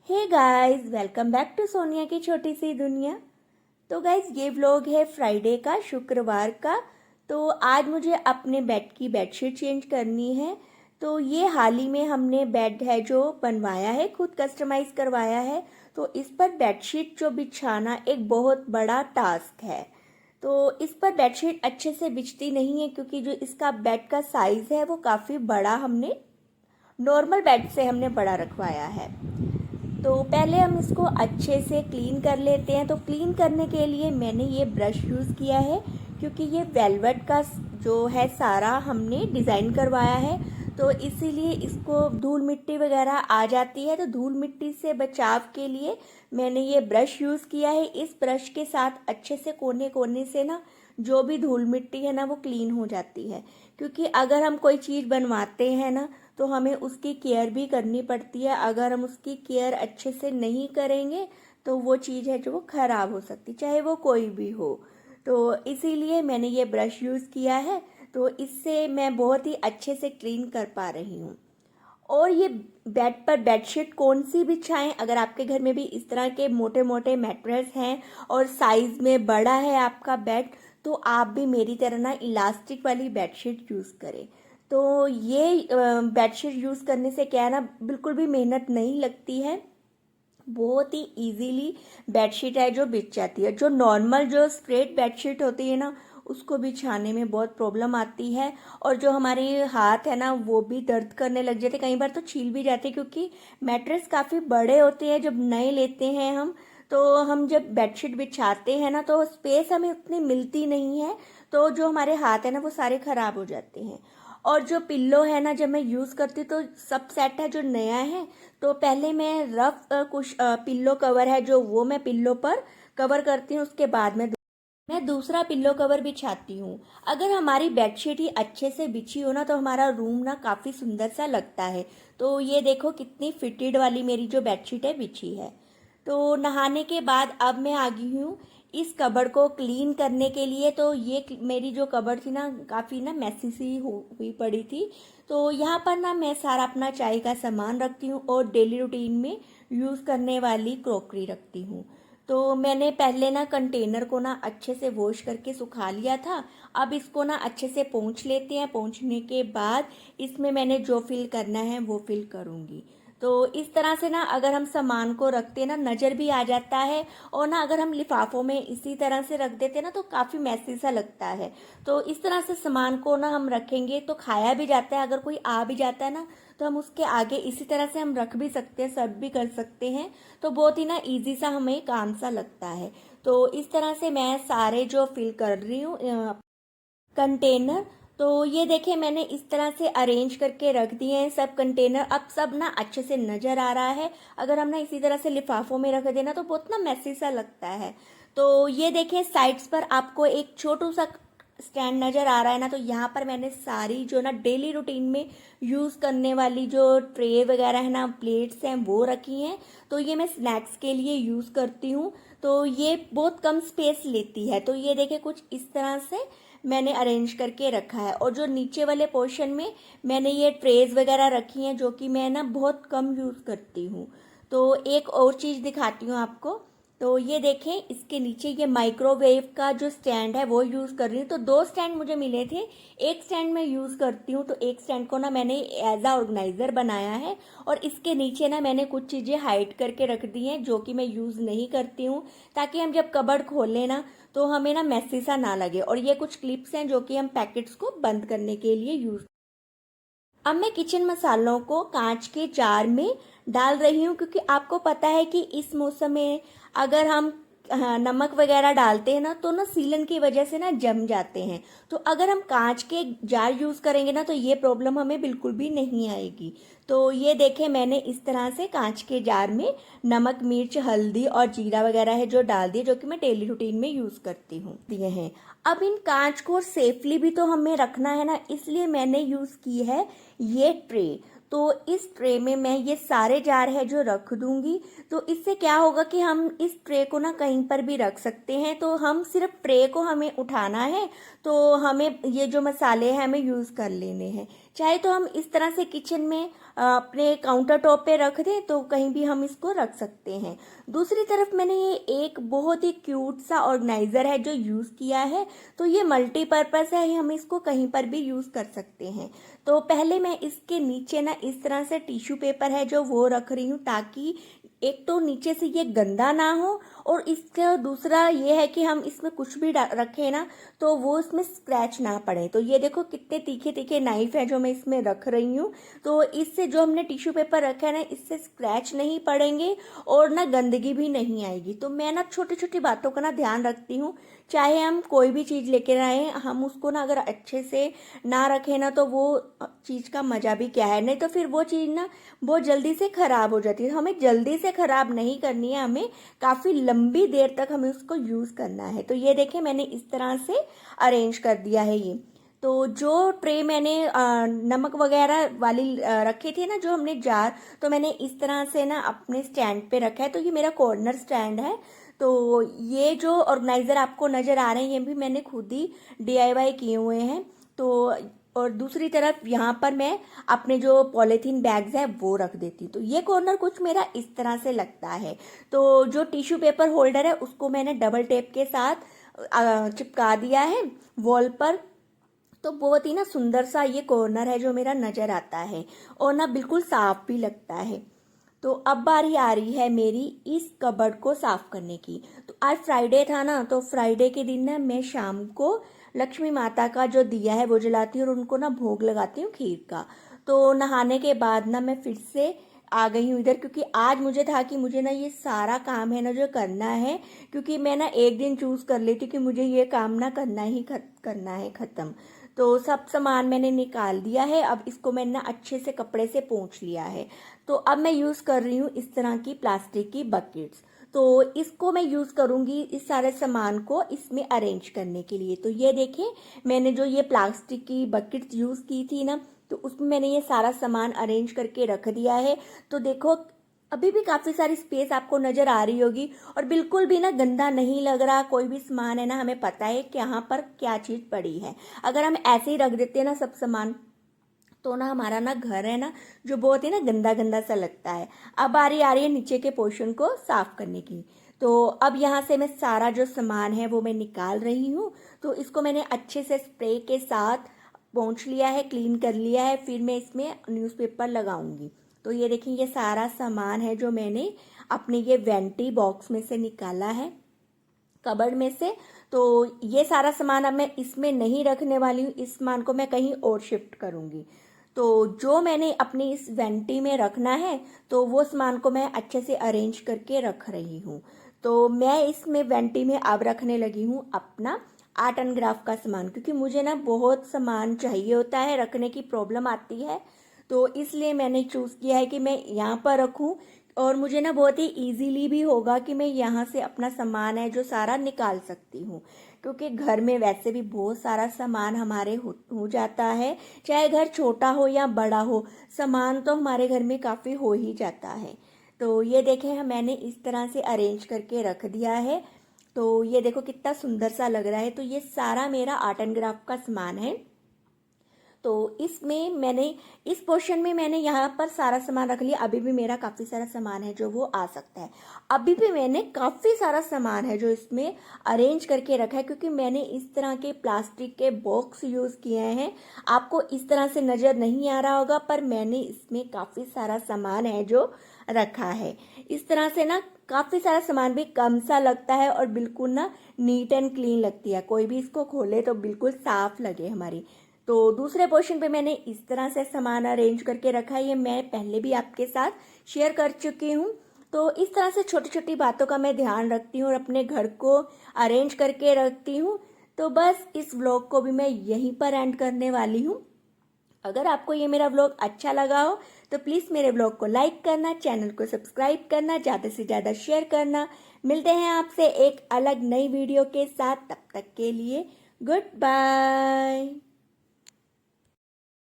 Hey guys, welcome back to Sonia की छोटी सी दुनिया। तो गाइस, ये व्लॉग है फ्राइडे का, शुक्रवार का। तो आज मुझे अपने बेड की बेडशीट चेंज करनी है। तो ये हाल ही में हमने बेड है जो बनवाया है, खुद कस्टमाइज करवाया है। तो इस पर बेडशीट जो बिछाना एक बहुत बड़ा टास्क है। तो इस पर बेडशीट अच्छे से बिछती नहीं है क्योंकि जो इसका बेड का साइज है वो काफ़ी बड़ा, हमने नॉर्मल बेड से हमने बड़ा रखवाया है। तो पहले हम इसको अच्छे से क्लीन कर लेते हैं। तो क्लीन करने के लिए मैंने ये ब्रश यूज़ किया है क्योंकि ये वेलवेट का जो है सारा हमने डिज़ाइन करवाया है। तो इसीलिए इसको धूल मिट्टी वगैरह आ जाती है, तो धूल मिट्टी से बचाव के लिए मैंने ये ब्रश यूज़ किया है। इस ब्रश के साथ अच्छे से कोने कोने से ना जो भी धूल मिट्टी है ना वो क्लीन हो जाती है। क्योंकि अगर हम कोई चीज़ बनवाते हैं ना तो हमें उसकी केयर भी करनी पड़ती है। अगर हम उसकी केयर अच्छे से नहीं करेंगे तो वो चीज़ है जो वो ख़राब हो सकती, चाहे वो कोई भी हो। तो इसीलिए मैंने ये ब्रश यूज़ किया है। तो इससे मैं बहुत ही अच्छे से क्लीन कर पा रही हूँ। और ये बेड पर बेडशीट कौन सी बिछाएं? अगर आपके घर में भी इस तरह के मोटे मोटे मैट्रेस हैं और साइज में बड़ा है आपका बेड, तो आप भी मेरी तरह ना इलास्टिक वाली बेडशीट यूज़ करें। तो ये बेडशीट यूज़ करने से क्या है ना, बिल्कुल भी मेहनत नहीं लगती है। बहुत ही इजीली बेडशीट है जो बिछ जाती है। जो नॉर्मल जो स्ट्रेट बेडशीट होती है ना उसको बिछाने में बहुत प्रॉब्लम आती है। और जो हमारे हाथ है ना वो भी दर्द करने लग जाते, कई बार तो छील भी जाते क्योंकि मैट्रेस काफ़ी बड़े होते हैं। जब नए लेते हैं हम जब बेडशीट बिछाते हैं ना तो स्पेस हमें उतनी मिलती नहीं है। तो जो हमारे हाथ है ना वो सारे खराब हो जाते हैं। और जो पिल्लो है ना, जब मैं यूज़ करती हूँ तो सब सेट है जो नया है। तो पहले मैं रफ कुछ पिल्लो कवर है जो वो मैं पिल्लो पर कवर करती हूँ, उसके बाद मैं दूसरा पिल्लो कवर बिछाती हूँ। अगर हमारी बेडशीट ही अच्छे से बिछी हो ना तो हमारा रूम ना काफ़ी सुंदर सा लगता है। तो ये देखो कितनी फिटेड वाली मेरी जो बेडशीट है बिछी है। तो नहाने के बाद अब मैं आ गई हूँ इस कबर्ड को क्लीन करने के लिए। तो ये मेरी जो कबर्ड थी ना काफ़ी ना मैसी सी हुई पड़ी थी। तो यहाँ पर ना मैं सारा अपना चाय का सामान रखती हूँ और डेली रूटीन में यूज़ करने वाली क्रॉकरी रखती हूँ। तो मैंने पहले ना कंटेनर को ना अच्छे से वॉश करके सुखा लिया था। अब इसको ना अच्छे से पोंछ लेते हैं। पोंछने के बाद इसमें मैंने जो फिल करना है वो फिल करूँगी। तो इस तरह से ना अगर हम सामान को रखते ना नज़र भी आ जाता है। और ना अगर हम लिफाफों में इसी तरह से रख देते ना तो काफ़ी मैसी सा लगता है। तो इस तरह से सामान को ना हम रखेंगे तो खाया भी जाता है। अगर कोई आ भी जाता है ना तो हम उसके आगे इसी तरह से हम रख भी सकते हैं, सर्व भी कर सकते हैं। तो बहुत ही ना इजी सा हमें काम सा लगता है। तो इस तरह से मैं सारे जो फिल कर रही हूँ कंटेनर। तो ये देखिए मैंने इस तरह से अरेंज करके रख दिए हैं सब कंटेनर। अब सब ना अच्छे से नज़र आ रहा है। अगर हम ना इसी तरह से लिफाफों में रख देना तो बहुत ना मैसी सा लगता है। तो ये देखिए साइड्स पर आपको एक छोटू सा स्टैंड नज़र आ रहा है ना, तो यहाँ पर मैंने सारी जो ना डेली रूटीन में यूज़ करने वाली जो ट्रे वगैरह है ना, प्लेट्स हैं वो रखी हैं। तो ये मैं स्नैक्स के लिए यूज़ करती हूँ। तो ये बहुत कम स्पेस लेती है। तो ये देखिए कुछ इस तरह से मैंने अरेंज करके रखा है। और जो नीचे वाले पोर्शन में मैंने ये ट्रेज वगैरह रखी हैं जो कि मैं ना बहुत कम यूज़ करती हूँ। तो एक और चीज़ दिखाती हूँ आपको। तो ये देखें इसके नीचे ये माइक्रोवेव का जो स्टैंड है वो यूज़ कर रही हूँ। तो दो स्टैंड मुझे मिले थे, एक स्टैंड मैं यूज़ करती हूँ। तो एक स्टैंड को ना मैंने एज आ ऑर्गेनाइज़र बनाया है और इसके नीचे ना मैंने कुछ चीज़ें हाइड करके रख दी हैं जो कि मैं यूज़ नहीं करती हूँ, ताकि हम जब कबर्ड खोलें ना तो हमें ना मैसी सा ना लगे। और ये कुछ क्लिप्स हैं जो कि हम पैकेट्स को बंद करने के लिए यूज़। अब मैं किचन मसालों को कांच के जार में डाल रही हूँ क्योंकि आपको पता है कि इस मौसम में अगर हम नमक वगैरह डालते हैं ना तो ना सीलन की वजह से ना जम जाते हैं। तो अगर हम कांच के जार यूज़ करेंगे ना तो ये प्रॉब्लम हमें बिल्कुल भी नहीं आएगी। तो ये देखें मैंने इस तरह से कांच के जार में नमक, मिर्च, हल्दी और जीरा वगैरह है जो डाल दिए, जो कि मैं डेली रूटीन में यूज़ करती हूँ दिए हैं। अब इन कांच को सेफली भी तो हमें रखना है ना, इसलिए मैंने यूज़ की है ये ट्रे। तो इस ट्रे में मैं ये सारे जार है जो रख दूंगी। तो इससे क्या होगा कि हम इस ट्रे को ना कहीं पर भी रख सकते हैं। तो हम सिर्फ ट्रे को हमें उठाना है। तो हमें ये जो मसाले हैं हमें यूज़ कर लेने हैं। चाहे तो हम इस तरह से किचन में अपने काउंटर टॉप पे रख दें तो कहीं भी हम इसको रख सकते हैं। दूसरी तरफ मैंने ये एक बहुत ही क्यूट सा ऑर्गेनाइजर है जो यूज़ किया है। तो ये मल्टीपर्पज़ है, हम इसको कहीं पर भी यूज़ कर सकते हैं। तो पहले मैं इसके नीचे ना इस तरह से टिश्यू पेपर है जो वो रख रही हूँ, ताकि एक तो नीचे से ये गंदा ना हो, और इसका दूसरा ये है कि हम इसमें कुछ भी रखें ना तो वो इसमें स्क्रैच ना पड़े। तो ये देखो कितने तीखे तीखे नाइफ है जो मैं इसमें रख रही हूँ। तो इससे जो हमने टिश्यू पेपर रखा है ना, इससे स्क्रैच नहीं पड़ेंगे और ना गंदगी भी नहीं आएगी। तो मैं ना छोटी छोटी बातों का ना ध्यान रखती हूँ। चाहे हम कोई भी चीज़ लेकर आए, हम उसको ना अगर अच्छे से ना रखें ना तो वो चीज़ का मज़ा भी क्या है। नहीं तो फिर वो चीज़ ना बहुत जल्दी से ख़राब हो जाती है। हमें जल्दी से ख़राब नहीं करनी है, हमें काफ़ी लंबी देर तक हमें उसको यूज़ करना है। तो ये देखें मैंने इस तरह से अरेंज कर दिया है ये। तो जो ट्रे मैंने नमक वगैरह वाली रखी थी ना, जो हमने जार, तो मैंने इस तरह से ना अपने स्टैंड पे रखा है। तो ये मेरा कॉर्नर स्टैंड है। तो ये जो ऑर्गेनाइज़र आपको नज़र आ रहे हैं, ये भी मैंने खुद ही DIY किए हुए हैं। तो और दूसरी तरफ यहाँ पर मैं अपने जो पॉलीथीन बैग्स हैं वो रख देती हूँ। तो ये कॉर्नर कुछ मेरा इस तरह से लगता है। तो जो टिश्यू पेपर होल्डर है उसको मैंने डबल टेप के साथ चिपका दिया है वॉल पर। तो बहुत ही ना सुंदर सा ये कॉर्नर है जो मेरा नज़र आता है, और ना बिल्कुल साफ भी लगता है। तो अब बारी आ रही है मेरी इस कबर्ड को साफ करने की। तो आज फ्राइडे था ना, तो फ्राइडे के दिन ना मैं शाम को लक्ष्मी माता का जो दिया है वो जलाती हूँ और उनको ना भोग लगाती हूँ खीर का। तो नहाने के बाद ना मैं फिर से आ गई हूँ इधर, क्योंकि आज मुझे था कि मुझे ना ये सारा काम है ना जो करना है, क्योंकि मैं ना एक दिन चूज़ कर लेती कि मुझे ये काम ना करना ही करना है ख़त्म। तो सब सामान मैंने निकाल दिया है। अब इसको मैंने ना अच्छे से कपड़े से पोंछ लिया है। तो अब मैं यूज़ कर रही हूँ इस तरह की प्लास्टिक की बकेट्स। तो इसको मैं यूज़ करूँगी इस सारे सामान को इसमें अरेंज करने के लिए। तो ये देखें मैंने जो ये प्लास्टिक की बकेट्स यूज़ की थी ना, तो उसमें मैंने ये सारा सामान अरेंज करके रख दिया है। तो देखो अभी भी काफ़ी सारी स्पेस आपको नज़र आ रही होगी, और बिल्कुल भी ना गंदा नहीं लग रहा। कोई भी सामान है ना, हमें पता है कि यहाँ पर क्या चीज़ पड़ी है। अगर हम ऐसे ही रख देते हैं ना सब सामान, तो ना हमारा ना घर है ना जो बहुत ही ना गंदा गंदा सा लगता है। अब बारी आ रही है नीचे के पोर्शन को साफ करने की। तो अब यहाँ से मैं सारा जो सामान है वो मैं निकाल रही हूँ। तो इसको मैंने अच्छे से स्प्रे के साथ पोंछ लिया है, क्लीन कर लिया है। फिर मैं इसमें न्यूज़पेपर लगाऊंगी। तो ये देखिए ये सारा सामान है जो मैंने अपने ये वेंटी बॉक्स में से निकाला है, कबर्ड में से। तो ये सारा सामान अब मैं इसमें नहीं रखने वाली हूँ, इस सामान को मैं कहीं और शिफ्ट करूँगी। तो जो मैंने अपनी इस वेंटी में रखना है, तो वो सामान को मैं अच्छे से अरेंज करके रख रही हूँ। तो मैं इसमें वेंटी में अब रखने लगी हूँ अपना आर्ट एंड क्राफ्ट का सामान, क्योंकि मुझे ना बहुत सामान चाहिए होता है, रखने की प्रॉब्लम आती है। तो इसलिए मैंने चूज़ किया है कि मैं यहाँ पर रखूँ, और मुझे ना बहुत ही इजीली भी होगा कि मैं यहाँ से अपना सामान है जो सारा निकाल सकती हूँ। क्योंकि घर में वैसे भी बहुत सारा सामान हमारे हो जाता है, चाहे घर छोटा हो या बड़ा हो, सामान तो हमारे घर में काफ़ी हो ही जाता है। तो ये देखें मैंने इस तरह से अरेंज करके रख दिया है। तो ये देखो कितना सुंदर सा लग रहा है। तो ये सारा मेरा आर्ट एंड क्राफ्ट का सामान है। तो इसमें मैंने इस पोर्शन में मैंने यहाँ पर सारा सामान रख लिया। अभी भी मेरा काफ़ी सारा सामान है जो वो आ सकता है। अभी भी मैंने काफ़ी सारा सामान है जो इसमें अरेंज करके रखा है, क्योंकि मैंने इस तरह के प्लास्टिक के बॉक्स यूज़ किए हैं। आपको इस तरह से नज़र नहीं आ रहा होगा, पर मैंने इसमें काफ़ी सारा सामान है जो रखा है। इस तरह से ना काफ़ी सारा सामान भी कम सा लगता है और बिल्कुल ना नीट एंड क्लीन लगती है। कोई भी इसको खोले तो बिल्कुल साफ लगे हमारी। तो दूसरे पोर्शन पे मैंने इस तरह से सामान अरेंज करके रखा है, ये मैं पहले भी आपके साथ शेयर कर चुकी हूँ। तो इस तरह से छोटी छोटी बातों का मैं ध्यान रखती हूँ और अपने घर को अरेंज करके रखती हूँ। तो बस इस व्लॉग को भी मैं यहीं पर एंड करने वाली हूँ। अगर आपको ये मेरा व्लॉग अच्छा लगा हो तो प्लीज़ मेरे व्लॉग को लाइक करना, चैनल को सब्सक्राइब करना, ज़्यादा से ज़्यादा शेयर करना। मिलते हैं आपसे एक अलग नई वीडियो के साथ, तब तक के लिए गुड बाय।